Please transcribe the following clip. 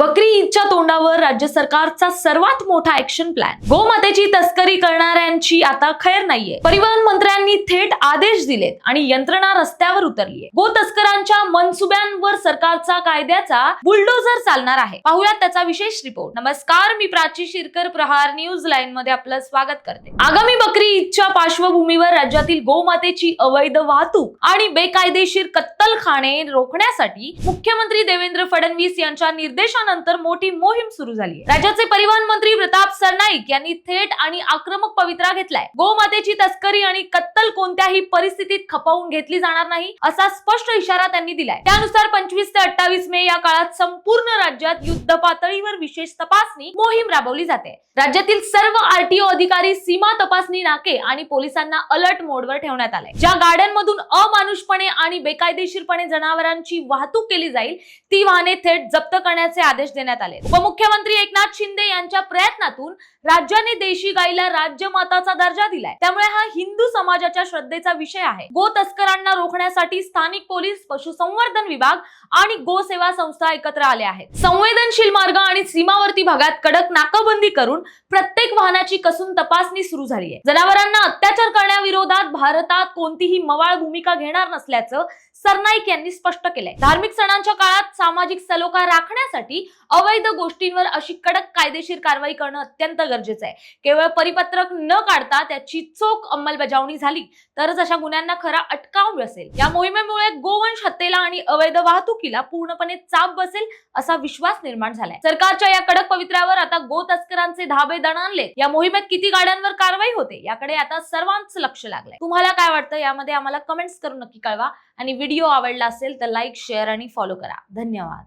बकरी ईदच्या तोंडावर राज्य सरकारचा सर्वात मोठा ऍक्शन प्लॅन. गोमातेची तस्करी करणाऱ्यांची आता खैर नाहीये. परिवहन मंत्र्यांनी थेट आदेश दिलेत आणि यंत्रणा रस्त्यावर उतरलीये. गो तस्करांच्या मनसुब्यांवर सरकारचा कायद्याचा बुलडोझर चालणार आहे. पाहूयात त्याचा विशेष रिपोर्ट. नमस्कार, मी प्राची शिरकर, प्रहार न्यूज लाईन मध्ये आपलं स्वागत करते. आगामी बकरी ईदच्या पार्श्वभूमीवर राज्यातील गोमातेची अवैध वाहतूक आणि बेकायदेशीर कत्तलखाने रोखण्यासाठी मुख्यमंत्री देवेंद्र फडणवीस यांच्या निर्देशानंतर मोठी मोहीम सुरू झाली आहे. राज्याचे परिवहन मंत्री प्रताप सरनाईक यांनी थेट आणि आक्रमक पवित्रा घेतलाय. गोमातेची तस्करी आणि कत्तल कोणत्याही परिस्थितीत खपवून घेतली जाणार नाही असा स्पष्ट इशारा त्यांनी दिलाय. त्यानुसार 25 ते 28 मे या काळात संपूर्ण राज्यात युद्ध पातळीवर विशेष तपासणी मोहीम राबवली जाते. राज्यातील सर्व आरटीओ अधिकारी, सीमा तपासणी नाके आणि पोलिसांना अलर्ट मोडवर ठेवण्यात आले. ज्या गाड्यांमधून अमानुषपणे आणि बेकायदेशीरपणे जनावरांची वाहतूक केली जाईल ती वाहने थेट जप्त करण्याचे आदेश देण्यात आले. उपमुख्यमंत्री एकनाथ शिंदे यांच्या प्रयत्नातून राज्याने देशी गायीला राज्यमाताचा दर्जा दिलाय. त्यामुळे हा हिंदू समाजाच्या श्रद्धेचा विषय आहे. गो तस्करांना रोखण्यासाठी स्थानिक पोलीस, पशुसंवर्धन विभाग आणि गो सेवा संस्था एकत्र आले आहेत. संवेदनशील मार्ग आणि सीमावर्ती भागात कडक नाकाबंदी करून प्रत्येक वाहनाची कसून तपासणी सुरू झाली आहे. जनावरांना अत्याचार करण्याविरोधात भारतात कोणतीही मवाळ भूमिका घेणार नसल्याचं सरनाईक यांनी स्पष्ट केलंय. धार्मिक सणांच्या काळात सामाजिक सलोखा राखण्यासाठी अवैध गोष्टींवर अशी कडक कायदेशीर कारवाई करणं अत्यंत गरजेचं आहे. केवळ परिपत्रक न काढता त्याची चोख अंमलबजावणी झाली तरच अशा गुन्ह्यांना खरा अटकाव बसेल. या मोहिमेमुळे गोवंश हत्येला आणि अवैध वाहतुकीला पूर्णपणे चाप बसेल असा विश्वास निर्माण झालाय. सरकारच्या या कडक पवित्र्यावर आता गो तस्करांचे धाबे दणाणले. या मोहिमेत किती गाड्यांवर कारवाई होते याकडे आता सर्वांचं लक्ष लागलंय. तुम्हाला काय वाटतं यामध्ये आम्हाला कमेंट्स करून नक्की कळवा आणि व्हिडिओ आवडला असेल तर लाईक, शेअर आणि फॉलो करा. धन्यवाद.